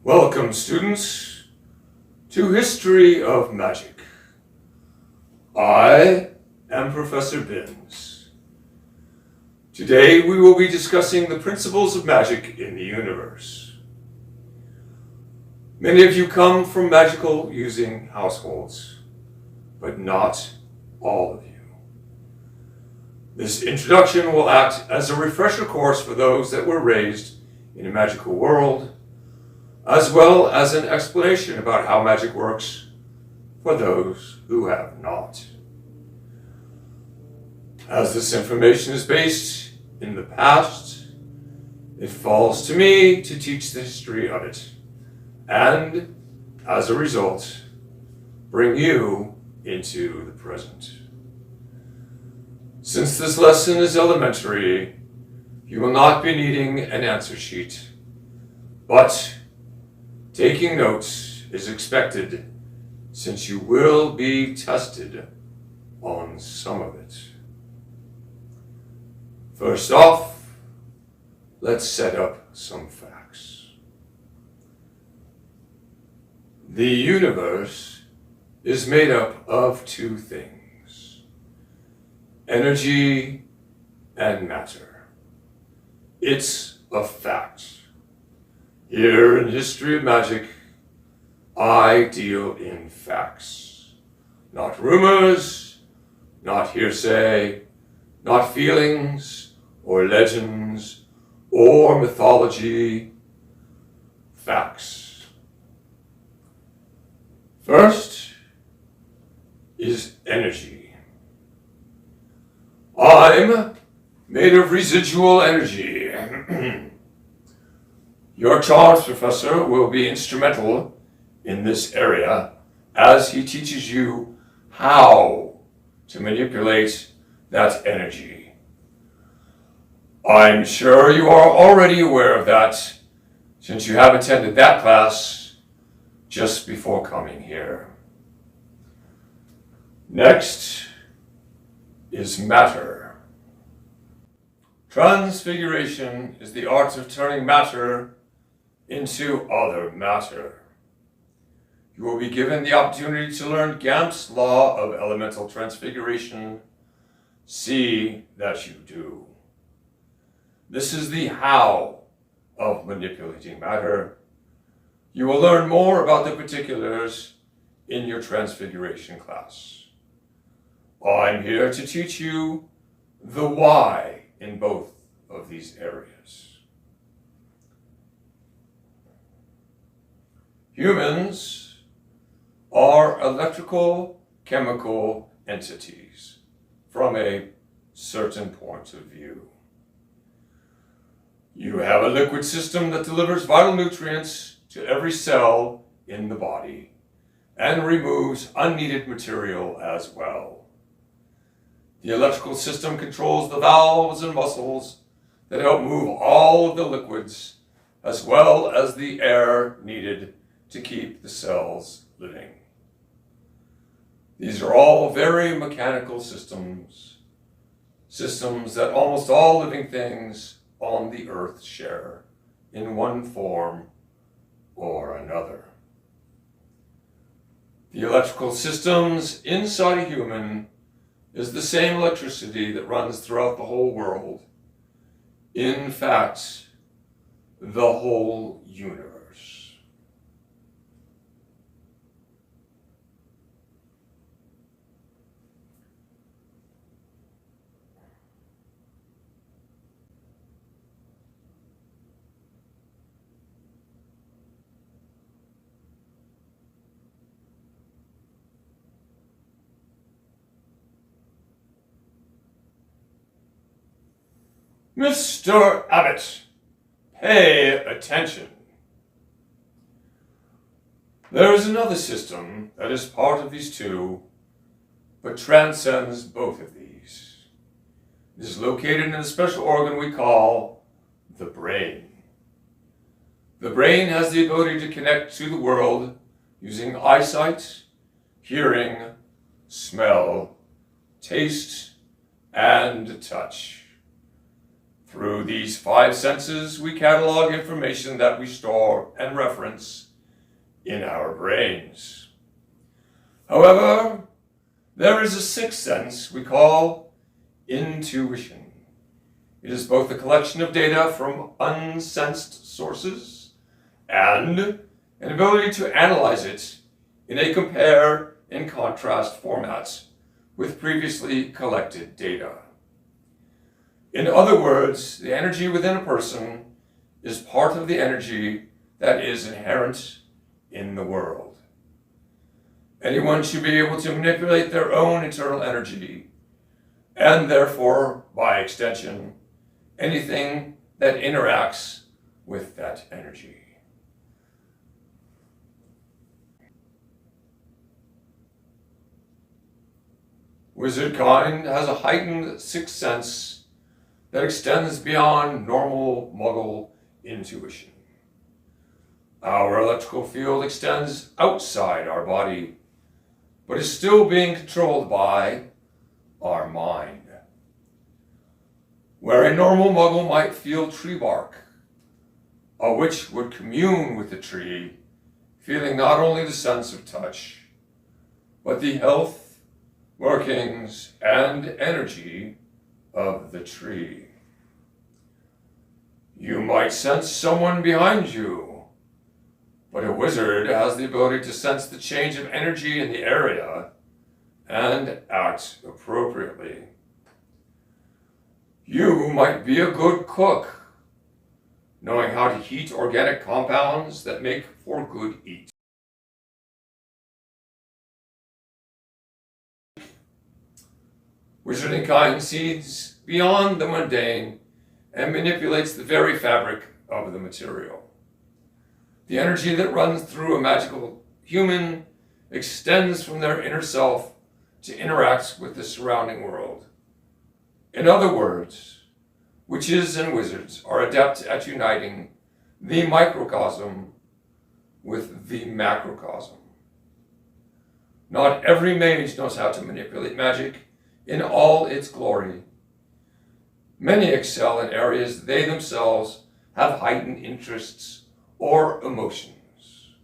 Welcome, students, to History of Magic. I am Professor Binns. Today we will be discussing the principles of magic in the universe. Many of you come from magical using households, but not all of you. This introduction will act as a refresher course for those that were raised in a magical world, as well as an explanation about how magic works for those who have not. As this information is based in the past, it falls to me to teach the history of it, and as a result, bring you into the present. Since this lesson is elementary, you will not be needing an answer sheet, but taking notes is expected since you will be tested on some of it. First off, let's set up some facts. The universe is made up of two things: energy and matter. It's a fact. Here in History of Magic, I deal in facts. Not rumors, not hearsay, not feelings or legends or mythology. Facts. First is energy. I'm made of residual energy. Your charge professor will be instrumental in this area as he teaches you how to manipulate that energy. I'm sure you are already aware of that since you have attended that class just before coming here. Next is matter. Transfiguration is the art of turning matter into other matter. You will be given the opportunity to learn Gamp's law of elemental transfiguration. See that you do. This is the how of manipulating matter. You will learn more about the particulars in your transfiguration class. I'm here to teach you the why in both of these areas. Humans are electrical, chemical entities from a certain point of view. You have a liquid system that delivers vital nutrients to every cell in the body and removes unneeded material as well. The electrical system controls the valves and muscles that help move all of the liquids, as well as the air needed to keep the cells living. These are all very mechanical systems that almost all living things on the earth share in one form or another. The electrical systems inside a human is the same electricity that runs throughout the whole world. In fact, the whole universe. Mr. Abbott, pay attention. There is another system that is part of these two, but transcends both of these. It is located in a special organ we call the brain. The brain has the ability to connect to the world using eyesight, hearing, smell, taste, and touch. Through these five senses, we catalog information that we store and reference in our brains. However, there is a sixth sense we call intuition. It is both a collection of data from unsensed sources and an ability to analyze it in a compare and contrast format with previously collected data. In other words, the energy within a person is part of the energy that is inherent in the world. Anyone should be able to manipulate their own internal energy, and therefore, by extension, anything that interacts with that energy. Wizard kind has a heightened sixth sense that extends beyond normal Muggle intuition. Our electrical field extends outside our body, but is still being controlled by our mind. Where a normal Muggle might feel tree bark, a witch would commune with the tree, feeling not only the sense of touch, but the health, workings, and energy of the tree. You might sense someone behind you, but a wizard has the ability to sense the change of energy in the area and act appropriately. You might be a good cook, knowing how to heat organic compounds that make for good eat. Wizarding kind sees beyond the mundane and manipulates the very fabric of the material. The energy that runs through a magical human extends from their inner self to interact with the surrounding world. In other words, witches and wizards are adept at uniting the microcosm with the macrocosm. Not every mage knows how to manipulate magic in all its glory. Many excel in areas they themselves have heightened interests or emotions.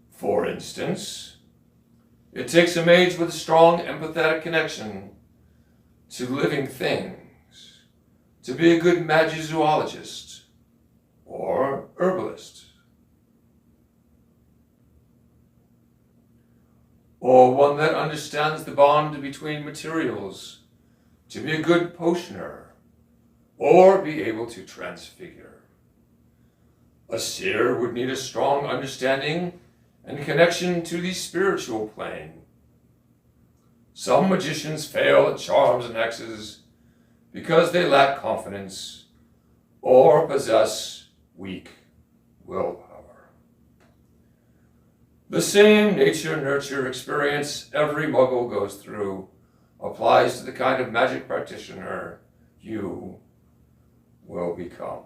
For instance, it takes a mage with a strong empathetic connection to living things to be a good magizoologist or herbalist, or one that understands the bond between materials to be a good potioner or be able to transfigure. A seer would need a strong understanding and connection to the spiritual plane. Some magicians fail at charms and hexes because they lack confidence or possess weak willpower. The same nature-nurture experience every Muggle goes through applies to the kind of magic practitioner you will become.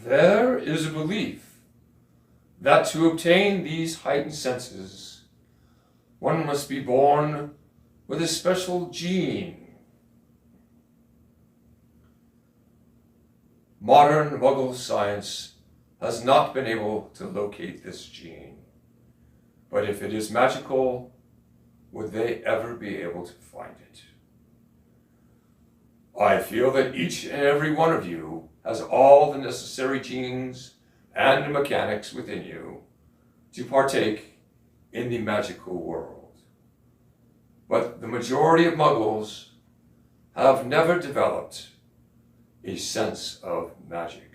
There is a belief that to obtain these heightened senses, one must be born with a special gene. Modern Muggle science has not been able to locate this gene, but if it is magical, would they ever be able to find it? I feel that each and every one of you has all the necessary genes and mechanics within you to partake in the magical world. But the majority of Muggles have never developed a sense of magic.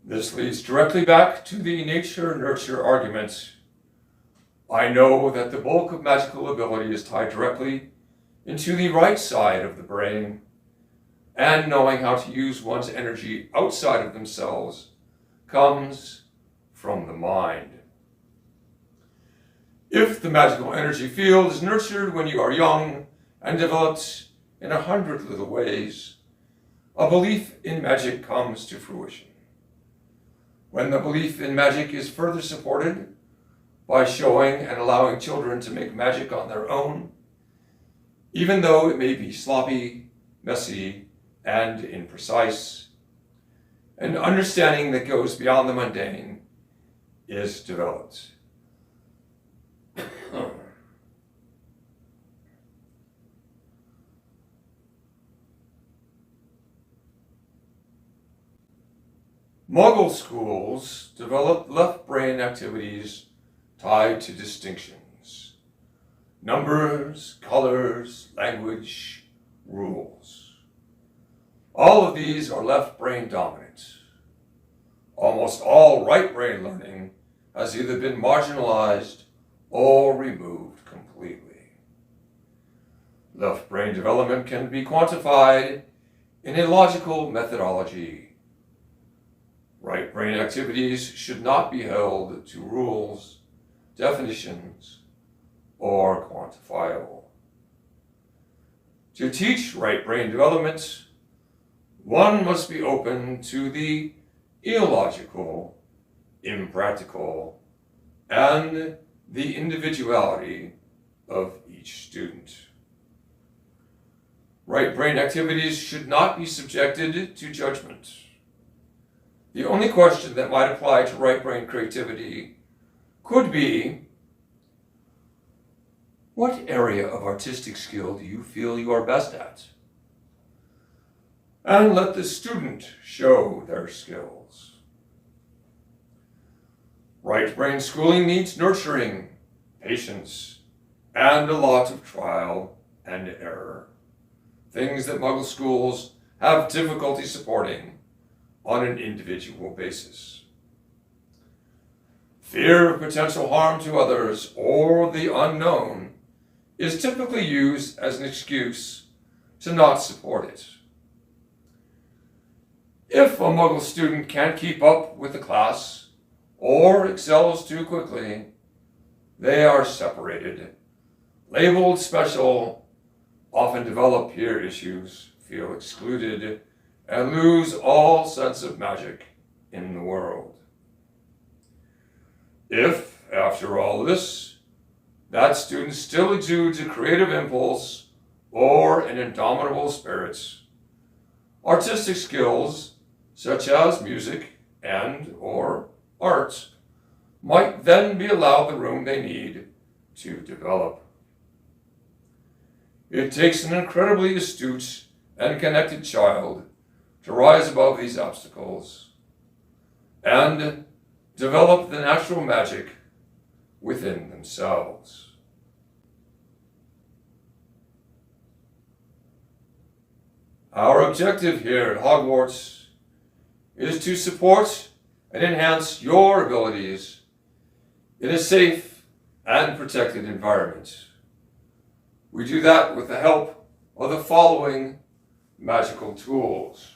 This leads directly back to the nature-nurture argument. I know that the bulk of magical ability is tied directly into the right side of the brain, and knowing how to use one's energy outside of themselves comes from the mind. If the magical energy field is nurtured when you are young and developed in 100 little ways, a belief in magic comes to fruition. When the belief in magic is further supported by showing and allowing children to make magic on their own, even though it may be sloppy, messy, and imprecise, an understanding that goes beyond the mundane is developed. Muggle schools develop left brain activities tied to distinctions, numbers, colors, language, rules. All of these are left brain dominant. Almost all right brain learning has either been marginalized or removed completely. Left brain development can be quantified in a logical methodology. Right brain activities should not be held to rules, definitions, or quantifiable. To teach right brain development, one must be open to the illogical, impractical, and the individuality of each student. Right brain activities should not be subjected to judgment. The only question that might apply to right brain creativity could be, what area of artistic skill do you feel you are best at? And let the student show their skills. Right brain schooling needs nurturing, patience, and a lot of trial and error. Things that Muggle schools have difficulty supporting on an individual basis. Fear of potential harm to others or the unknown is typically used as an excuse to not support it. If a Muggle student can't keep up with the class or excels too quickly, they are separated, labeled special, often develop peer issues, feel excluded, and lose all sense of magic in the world. If, after all this, that student still exudes a creative impulse or an indomitable spirit, artistic skills such as music and or art might then be allowed the room they need to develop. It takes an incredibly astute and connected child to rise above these obstacles and develop the natural magic within themselves. Our objective here at Hogwarts is to support and enhance your abilities in a safe and protected environment. We do that with the help of the following magical tools.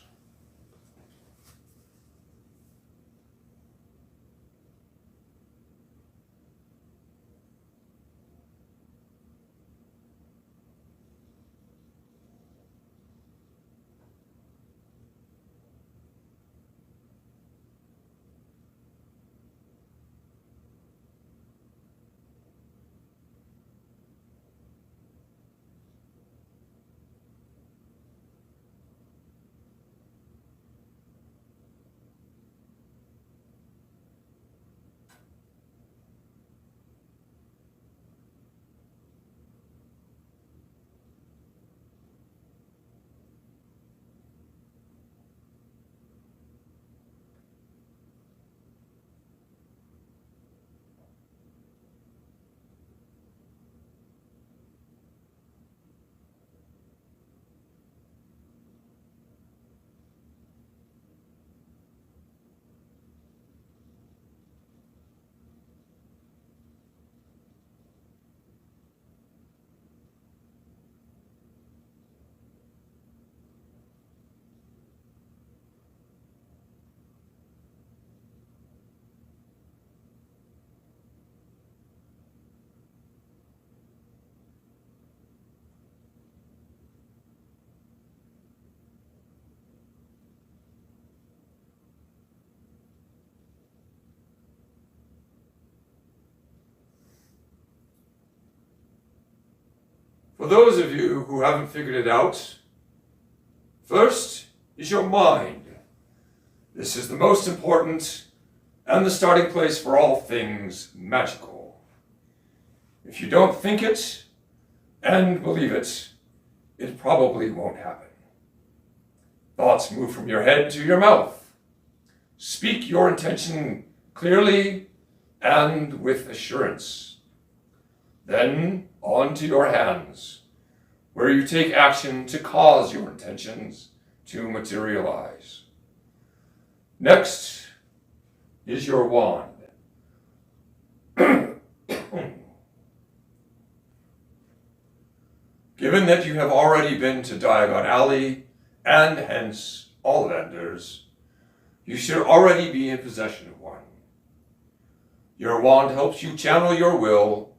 For those of you who haven't figured it out, first is your mind. This is the most important and the starting place for all things magical. If you don't think it and believe it, it probably won't happen. Thoughts move from your head to your mouth. Speak your intention clearly and with assurance. Then on to your hands, where you take action to cause your intentions to materialize. Next is your wand. Given that you have already been to Diagon Alley and hence all vendors, you should already be in possession of one. Your wand helps you channel your will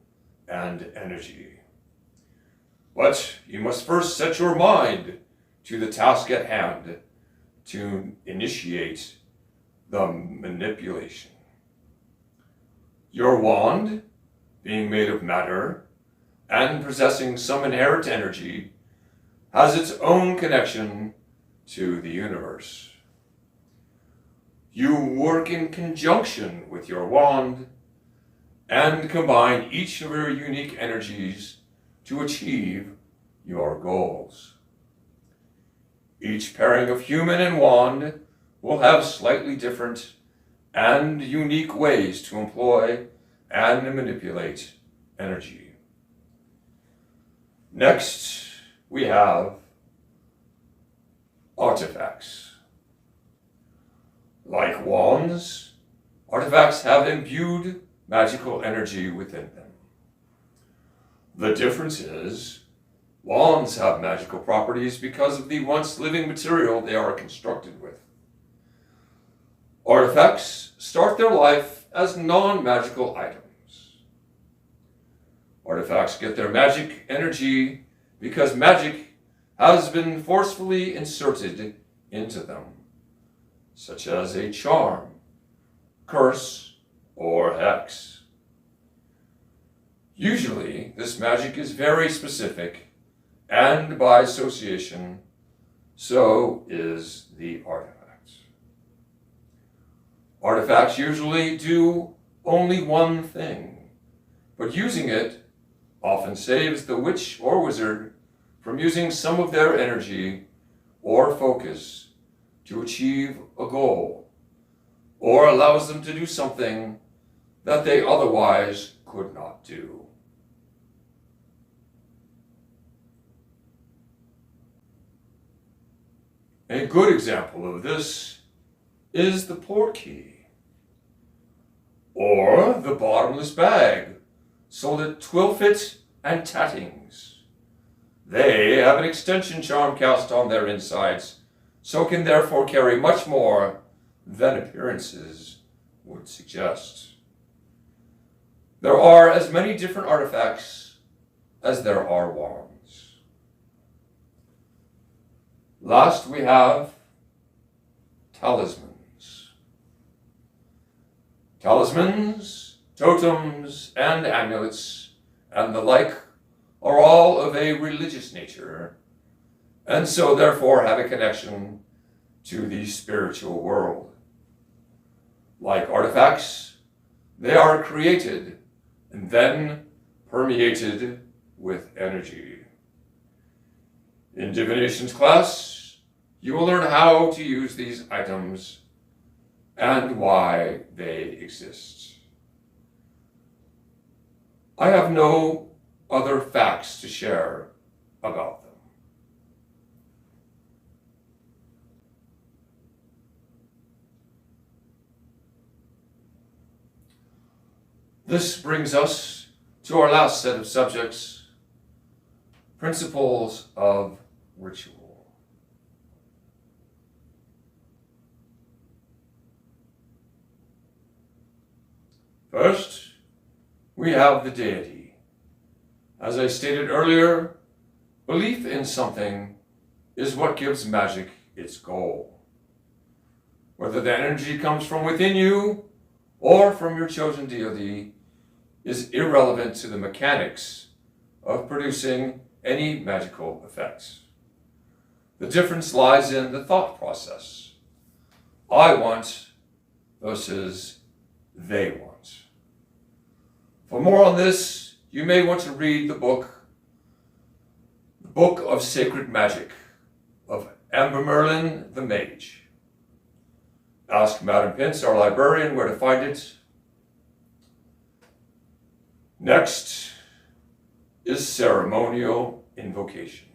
and energy. But you must first set your mind to the task at hand to initiate the manipulation. Your wand, being made of matter and possessing some inherent energy, has its own connection to the universe. You work in conjunction with your wand and combine each of your unique energies to achieve your goals. Each pairing of human and wand will have slightly different and unique ways to employ and manipulate energy. Next, we have artifacts. Like wands, artifacts have imbued magical energy within them. The difference is, wands have magical properties because of the once living material they are constructed with. Artifacts start their life as non-magical items. Artifacts get their magic energy because magic has been forcefully inserted into them, such as a charm, curse, or hex. Usually, this magic is very specific, and by association, so is the artifact. Artifacts usually do only one thing, but using it often saves the witch or wizard from using some of their energy or focus to achieve a goal, or allows them to do something that they otherwise could not do. A good example of this is the portkey, or the bottomless bag sold at Twilfit and Tattings. They have an extension charm cast on their insides, so can therefore carry much more than appearances would suggest. There are as many different artifacts as there are wands. Last we have talismans. Talismans, totems, and amulets, and the like, are all of a religious nature, and so therefore have a connection to the spiritual world. Like artifacts, they are created and then permeated with energy. In divinations class, you will learn how to use these items and why they exist. I have no other facts to share about them. This brings us to our last set of subjects, principles of ritual. First, we have the deity. As I stated earlier, belief in something is what gives magic its goal. Whether the energy comes from within you or from your chosen deity is irrelevant to the mechanics of producing any magical effects. The difference lies in the thought process. I want versus they want. For more on this, you may want to read the Book of Sacred Magic of Amber Merlin the Mage. Ask Madam Pince, our librarian, where to find it. Next is ceremonial invocation.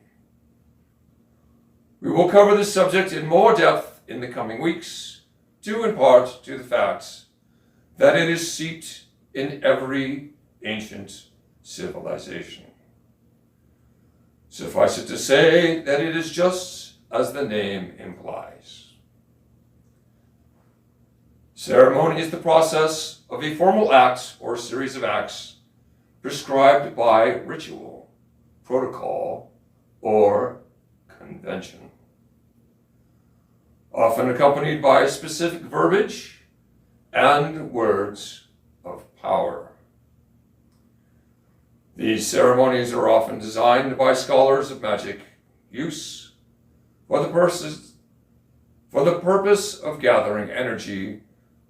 We will cover this subject in more depth in the coming weeks, due in part to the fact that it is steeped in every ancient civilization. Suffice it to say that it is just as the name implies. Ceremony is the process of a formal act or series of acts prescribed by ritual, protocol, or convention, often accompanied by specific verbiage and words of power. These ceremonies are often designed by scholars of magic use for the purpose of gathering energy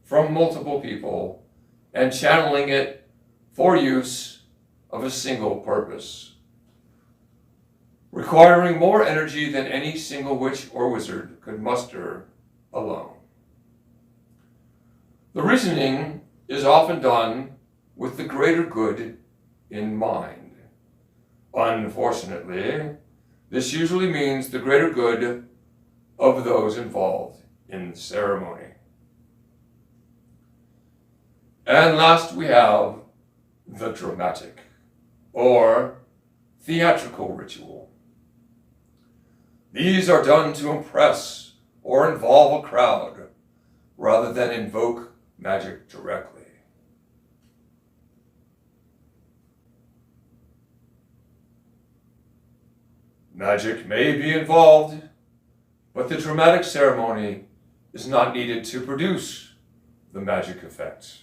from multiple people and channeling it for use of a single purpose, requiring more energy than any single witch or wizard could muster alone. The reasoning is often done with the greater good in mind. Unfortunately, this usually means the greater good of those involved in the ceremony. And last we have the dramatic or theatrical ritual. These are done to impress or involve a crowd rather than invoke magic directly. Magic may be involved, but the dramatic ceremony is not needed to produce the magic effects.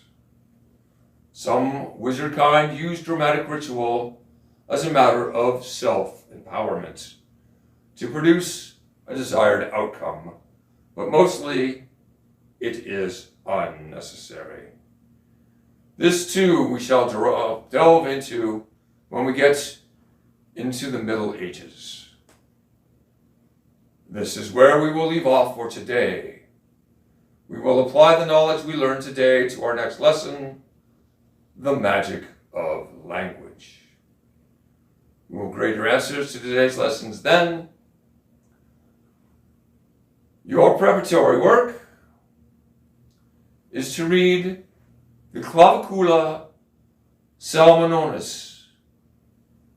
Some wizard kind use dramatic ritual as a matter of self-empowerment to produce a desired outcome, but mostly it is unnecessary. This too we shall delve into when we get into the Middle Ages. This is where we will leave off for today. We will apply the knowledge we learned today to our next lesson, the magic of language. We will grade your answers to today's lessons then. Your preparatory work is to read the Clavicula Salmononis.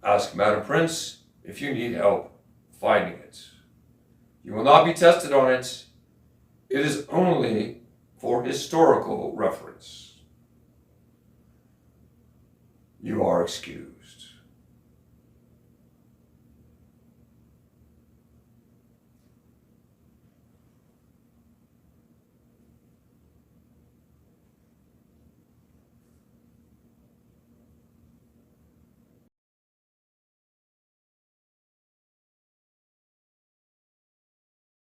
Ask Madam Pince if you need help finding it. You will not be tested on it. It is only for historical reference. You are excused.